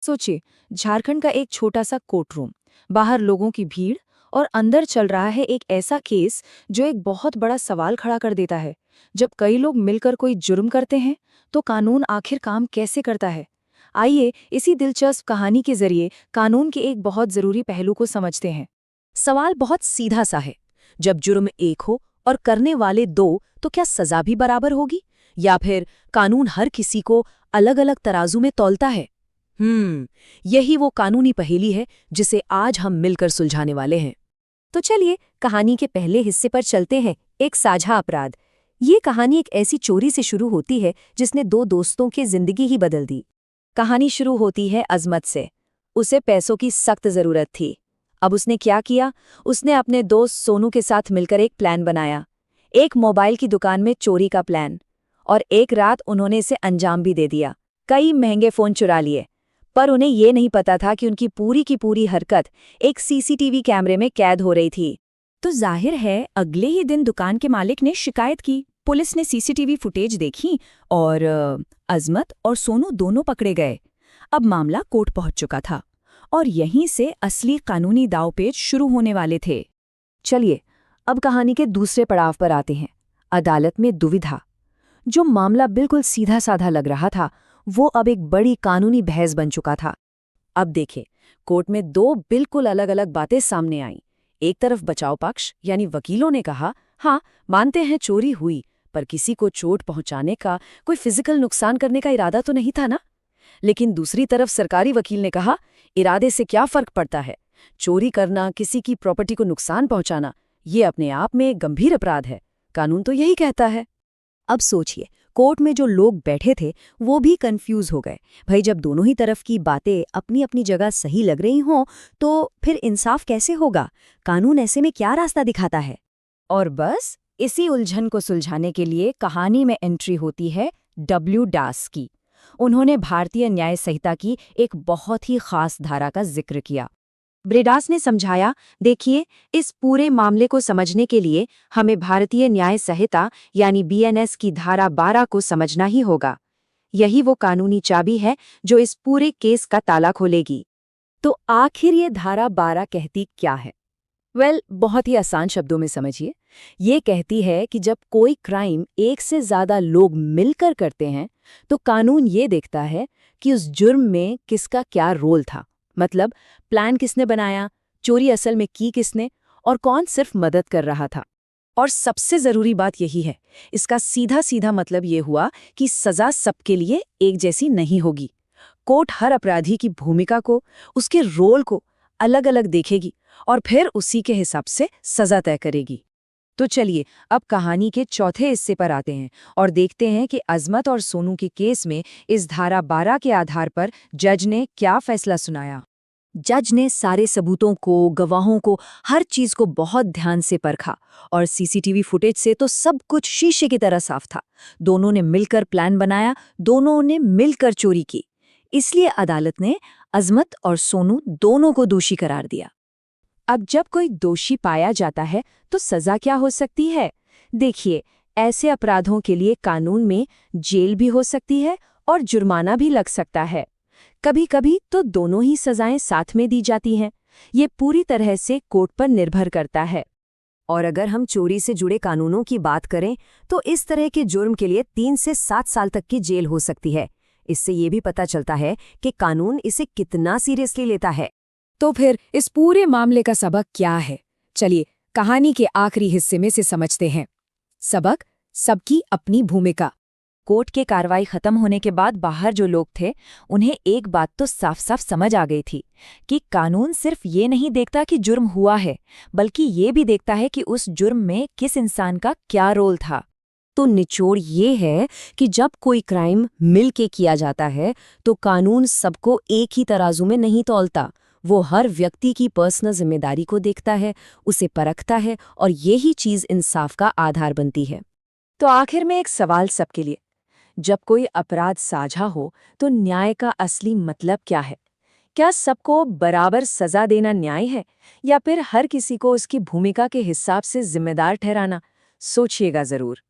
सोचिए, झारखंड का एक छोटा सा कोर्ट रूम, बाहर लोगों की भीड़ और अंदर चल रहा है एक ऐसा केस जो एक बहुत बड़ा सवाल खड़ा कर देता है। जब कई लोग मिलकर कोई जुर्म करते हैं तो कानून आखिर काम कैसे करता है? आइए इसी दिलचस्प कहानी के जरिए कानून के एक बहुत जरूरी पहलू को समझते हैं। सवाल बहुत सीधा सा है। जब जुर्म एक हो और करने वाले दो, तो क्या सजा भी बराबर होगी, या फिर कानून हर किसी को अलग अलग तराजू में तौलता है? यही वो कानूनी पहेली है जिसे आज हम मिलकर सुलझाने वाले हैं। तो चलिए कहानी के पहले हिस्से पर चलते हैं, एक साझा अपराध। ये कहानी एक ऐसी चोरी से शुरू होती है जिसने दो दोस्तों की जिंदगी ही बदल दी। कहानी शुरू होती है अजमत से। उसे पैसों की सख्त जरूरत थी। अब उसने क्या किया? उसने अपने दोस्त सोनू के साथ मिलकर एक प्लान बनाया, एक मोबाइल की दुकान में चोरी का प्लान। और एक रात उन्होंने इसे अंजाम भी दे दिया। कई महंगे फोन चुरा लिए, पर उन्हें ये नहीं पता था कि उनकी पूरी की पूरी हरकत एक सीसीटीवी कैमरे में कैद हो रही थी। तो जाहिर है अगले ही दिन दुकान के मालिक ने शिकायत की। पुलिस ने सीसीटीवी फुटेज देखी और अजमत और सोनू दोनों पकड़े गए। अब मामला कोर्ट पहुंच चुका था और यहीं से असली कानूनी दांवपेच शुरू होने वाले थे। चलिए अब कहानी के दूसरे पड़ाव पर आते हैं, अदालत में दुविधा। जो मामला बिल्कुल सीधा साधा लग रहा था वो अब एक बड़ी कानूनी बहस बन चुका था। अब देखें, कोर्ट में दो बिल्कुल अलग अलग बातें सामने आईं। एक तरफ बचाव पक्ष यानी वकीलों ने कहा, हाँ मानते हैं चोरी हुई, पर किसी को चोट पहुंचाने का, कोई फिजिकल नुकसान करने का इरादा तो नहीं था ना। लेकिन दूसरी तरफ सरकारी वकील ने कहा, इरादे से क्या फर्क पड़ता है, चोरी करना, किसी की प्रॉपर्टी को नुकसान पहुंचाना, ये अपने आप में एक गंभीर अपराध है, कानून तो यही कहता है। अब सोचिए, कोर्ट में जो लोग बैठे थे वो भी कंफ्यूज हो गए। भाई जब दोनों ही तरफ की बातें अपनी अपनी जगह सही लग रही हों तो फिर इंसाफ कैसे होगा? कानून ऐसे में क्या रास्ता दिखाता है? और बस इसी उलझन को सुलझाने के लिए कहानी में एंट्री होती है डब्ल्यू डास की। उन्होंने भारतीय न्याय संहिता की एक बहुत ही खास धारा का जिक्र किया। ब्रेडास ने समझाया, देखिए इस पूरे मामले को समझने के लिए हमें भारतीय न्याय संहिता यानी बीएनएस की धारा 12 को समझना ही होगा। यही वो कानूनी चाबी है जो इस पूरे केस का ताला खोलेगी। तो आखिर ये धारा 12 कहती क्या है? बहुत ही आसान शब्दों में समझिए। ये कहती है कि जब कोई क्राइम एक से ज्यादा लोग मिलकर करते हैं तो कानून ये देखता है कि उस जुर्म में किसका क्या रोल था। मतलब प्लान किसने बनाया, चोरी असल में की किसने, और कौन सिर्फ मदद कर रहा था। और सबसे जरूरी बात यही है, इसका सीधा सीधा मतलब ये हुआ कि सजा सबके लिए एक जैसी नहीं होगी। कोर्ट हर अपराधी की भूमिका को, उसके रोल को अलग अलग देखेगी और फिर उसी के हिसाब से सजा तय करेगी। तो चलिए अब कहानी के चौथे हिस्से पर आते हैं और देखते हैं कि अजमत और सोनू के केस में इस धारा 12 के आधार पर जज ने क्या फैसला सुनाया। जज ने सारे सबूतों को, गवाहों को, हर चीज को बहुत ध्यान से परखा और सीसीटीवी फुटेज से तो सब कुछ शीशे की तरह साफ था। दोनों ने मिलकर प्लान बनाया, दोनों ने मिलकर चोरी की। इसलिए अदालत ने अजमत और सोनू दोनों को दोषी करार दिया। अब जब कोई दोषी पाया जाता है तो सजा क्या हो सकती है? देखिए, ऐसे अपराधों के लिए कानून में जेल भी हो सकती है और जुर्माना भी लग सकता है। कभी कभी तो दोनों ही सजाएं साथ में दी जाती हैं। ये पूरी तरह से कोर्ट पर निर्भर करता है। और अगर हम चोरी से जुड़े कानूनों की बात करें तो इस तरह के जुर्म के लिए 3 से 7 साल तक की जेल हो सकती है। इससे ये भी पता चलता है कि कानून इसे कितना सीरियसली लेता है। तो फिर इस पूरे मामले का सबक क्या है? चलिए कहानी के आखिरी हिस्से में से समझते हैं। सबक, सबकी अपनी भूमिका। कोर्ट के कार्रवाई खत्म होने के बाद बाहर जो लोग थे उन्हें एक बात तो साफ साफ समझ आ गई थी कि कानून सिर्फ ये नहीं देखता कि जुर्म हुआ है, बल्कि ये भी देखता है कि उस जुर्म में किस इंसान का क्या रोल था। तो निचोड़ ये है कि जब कोई क्राइम मिल के किया जाता है तो कानून सबको एक ही तराजू में नहीं तौलता। वो हर व्यक्ति की पर्सनल जिम्मेदारी को देखता है, उसे परखता है, और यही चीज इंसाफ का आधार बनती है। तो आखिर में एक सवाल सबके लिए, जब कोई अपराध साझा हो तो न्याय का असली मतलब क्या है? क्या सबको बराबर सजा देना न्याय है, या फिर हर किसी को उसकी भूमिका के हिसाब से जिम्मेदार ठहराना? सोचिएगा जरूर।